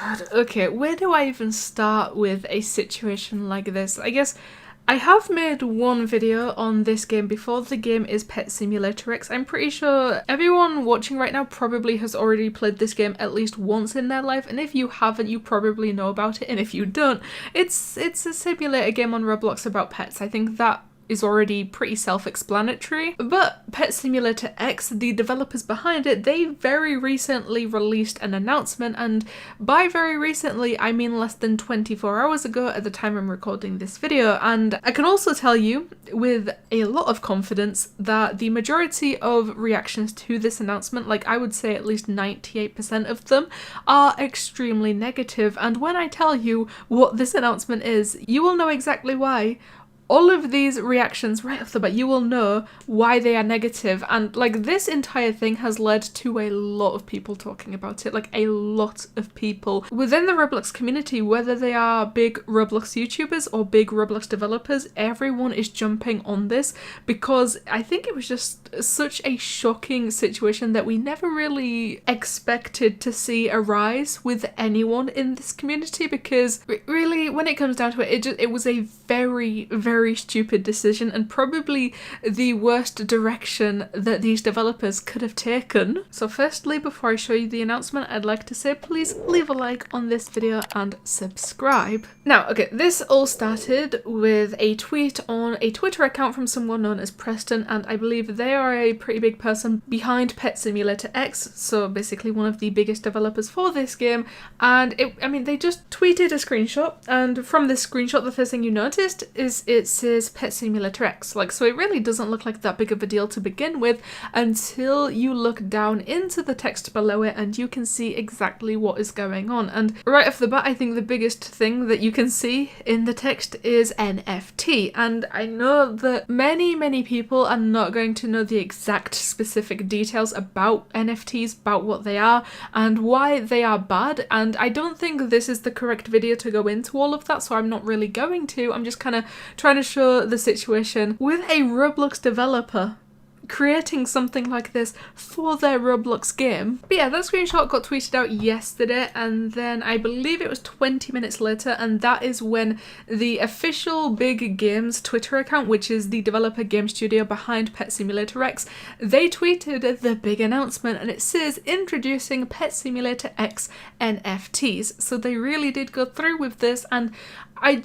God, okay, where do I even start with a situation like this? I guess I have made one video on this game before. The game is Pet Simulator X. I'm pretty sure everyone watching right now probably has already played this game at least once in their life, and if you haven't, you probably know about it, and if you don't, it's a simulator game on Roblox about pets. I think that is already pretty self-explanatory. But Pet Simulator X, the developers behind it, they very recently released an announcement, and by very recently I mean less than 24 hours ago at the time I'm recording this video. And I can also tell you with a lot of confidence that the majority of reactions to this announcement, like I would say at least 98% of them, are extremely negative. And when I tell you what this announcement is, you will know exactly why. All of these reactions right off the bat, you will know why they are negative, and like this entire thing has led to a lot of people talking about it, like a lot of people within the Roblox community, whether they are big Roblox YouTubers or big Roblox developers. Everyone is jumping on this because I think it was just such a shocking situation that we never really expected to see arise with anyone in this community, because really when it comes down to it, it was a very stupid decision and probably the worst direction that these developers could have taken. So firstly, before I show you the announcement, I'd like to say please leave a like on this video and subscribe. Now, okay, this all started with a tweet on a Twitter account from someone known as Preston, and I believe they are a pretty big person behind Pet Simulator X, so basically one of the biggest developers for this game. And they just tweeted a screenshot, and from this screenshot the first thing you noticed is it says Pet Simulator X. Like, so it really doesn't look like that big of a deal to begin with until you look down into the text below it and you can see exactly what is going on. And right off the bat, I think the biggest thing that you can see in the text is NFT. And I know that many people are not going to know the exact specific details about NFTs, about what they are and why they are bad. And I don't think this is the correct video to go into all of that, so I'm not really going to. I'm just kind of trying to show the situation with a Roblox developer creating something like this for their Roblox game. But yeah, that screenshot got tweeted out yesterday, and then I believe it was 20 minutes later, and that is when the official Big Games Twitter account, which is the developer game studio behind Pet Simulator X, they tweeted the big announcement, and it says introducing Pet Simulator X NFTs. So they really did go through with this, and I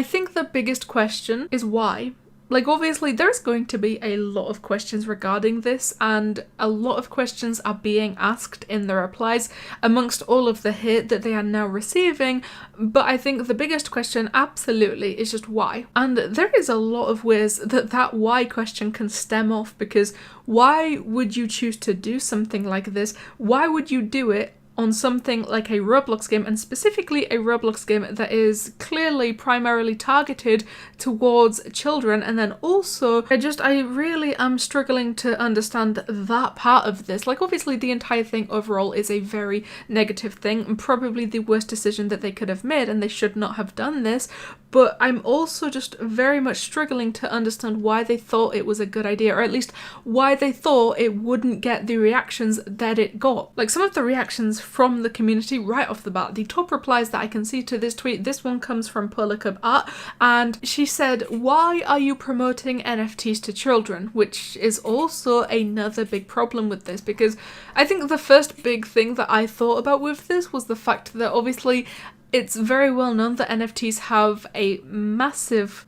think the biggest question is why. Like, obviously there's going to be a lot of questions regarding this, and a lot of questions are being asked in the replies amongst all of the hate that they are now receiving, but I think the biggest question absolutely is just why. And there is a lot of ways that why question can stem off, because why would you choose to do something like this? Why would you do it on something like a Roblox game, and specifically a Roblox game that is clearly primarily targeted towards children? And then also, I really am struggling to understand that part of this. Like, obviously the entire thing overall is a very negative thing and probably the worst decision that they could have made, and they should not have done this, but I'm also just very much struggling to understand why they thought it was a good idea, or at least why they thought it wouldn't get the reactions that it got. Like, some of the reactions from the community right off the bat, the top replies that I can see to this tweet, this one comes from Polacub Art, and she said, "Why are you promoting NFTs to children?" Which is also another big problem with this, because I think the first big thing that I thought about with this was the fact that obviously it's very well known that NFTs have a massive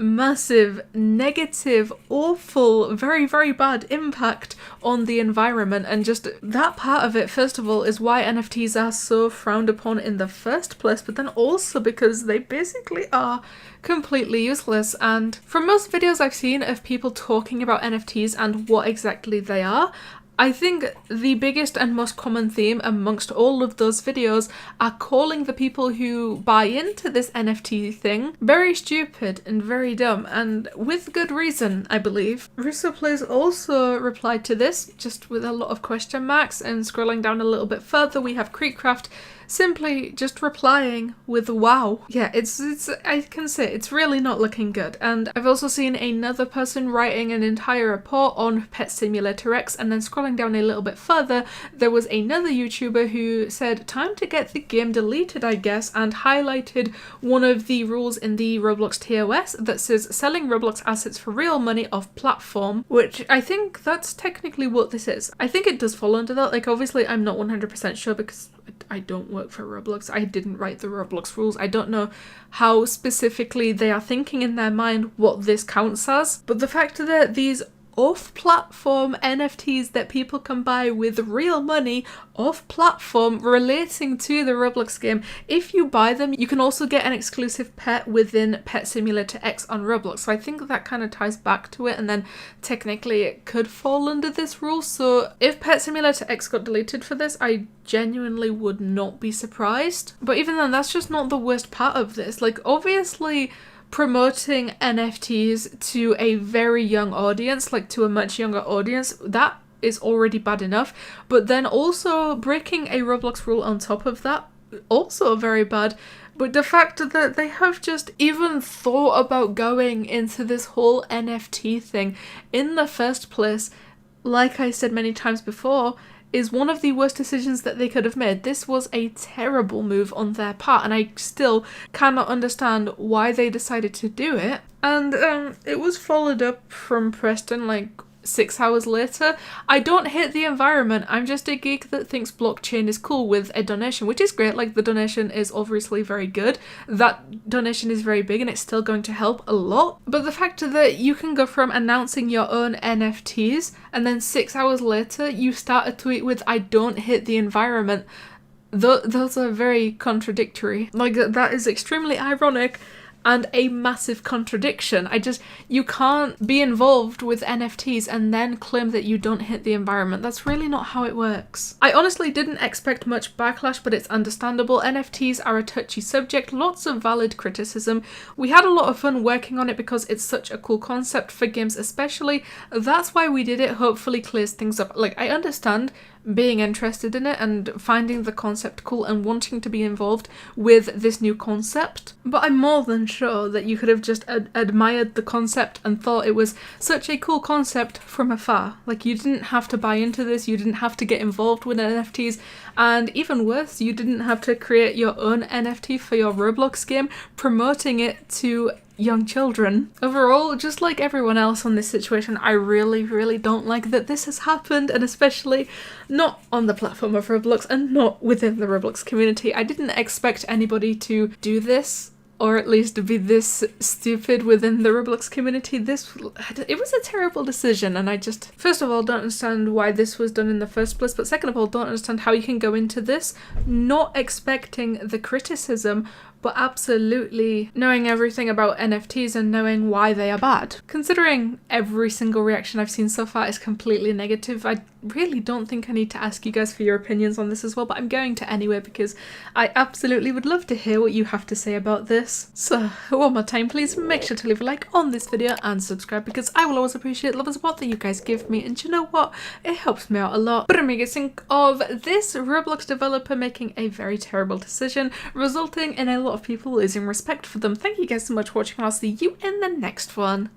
negative, awful, very bad impact on the environment, and just that part of it, first of all, is why NFTs are so frowned upon in the first place, but then also because they basically are completely useless. And from most videos I've seen of people talking about NFTs and what exactly they are, I think the biggest and most common theme amongst all of those videos are calling the people who buy into this NFT thing very stupid and very dumb, and with good reason, I believe. RussoPlays also replied to this, just with a lot of question marks, and scrolling down a little bit further we have Creekcraft simply just replying with wow. Yeah, it's I can say it's really not looking good. And I've also seen another person writing an entire report on Pet Simulator X, and then scrolling down a little bit further, there was another YouTuber who said time to get the game deleted, I guess, and highlighted one of the rules in the Roblox TOS that says selling Roblox assets for real money off platform, which I think that's technically what this is. I think it does fall under that. Like, obviously I'm not 100% sure because I don't work for Roblox. I didn't write the Roblox rules. I don't know how specifically they are thinking in their mind what this counts as, but the fact that these off-platform NFTs that people can buy with real money off-platform relating to the Roblox game, if you buy them, you can also get an exclusive pet within Pet Simulator X on Roblox. So I think that kind of ties back to it, and then technically it could fall under this rule. So if Pet Simulator X got deleted for this, I genuinely would not be surprised. But even then, that's just not the worst part of this. Like, obviously promoting NFTs to a very young audience, like to a much younger audience, that is already bad enough. But then also breaking a Roblox rule on top of that, also very bad. But the fact that they have just even thought about going into this whole NFT thing in the first place, like I said many times before, is one of the worst decisions that they could have made. This was a terrible move on their part, and I still cannot understand why they decided to do it. And it was followed up from Preston like 6 hours later. I don't hate the environment, I'm just a geek that thinks blockchain is cool with a donation, which is great. Like, the donation is obviously very good. That donation is very big and it's still going to help a lot. But the fact that you can go from announcing your own NFTs and then 6 hours later you start a tweet with I don't hate the environment, those are very contradictory. Like, that is extremely ironic and a massive contradiction. You can't be involved with NFTs and then claim that you don't hit the environment. That's really not how it works. I honestly didn't expect much backlash, but it's understandable. NFTs are a touchy subject, lots of valid criticism. We had a lot of fun working on it because it's such a cool concept for games especially. That's why we did it. Hopefully clears things up. Like, I understand being interested in it and finding the concept cool and wanting to be involved with this new concept, but I'm more than sure that you could have just admired the concept and thought it was such a cool concept from afar. Like, you didn't have to buy into this, you didn't have to get involved with NFTs, and even worse, you didn't have to create your own NFT for your Roblox game, promoting it to young children. Overall, just like everyone else on this situation, I really don't like that this has happened, and especially not on the platform of Roblox and not within the Roblox community. I didn't expect anybody to do this, or at least be this stupid within the Roblox community. It was a terrible decision, and I just, first of all, don't understand why this was done in the first place, but second of all, don't understand how you can go into this not expecting the criticism, but absolutely knowing everything about NFTs and knowing why they are bad. Considering every single reaction I've seen so far is completely negative, I really don't think I need to ask you guys for your opinions on this as well, but I'm going to anyway because I absolutely would love to hear what you have to say about this. So one more time, please make sure to leave a like on this video and subscribe, because I will always appreciate love and support that you guys give me, and you know what? It helps me out a lot. But I'm gonna think of this Roblox developer making a very terrible decision, resulting in a lot of people losing respect for them. Thank you guys so much for watching, and I'll see you in the next one.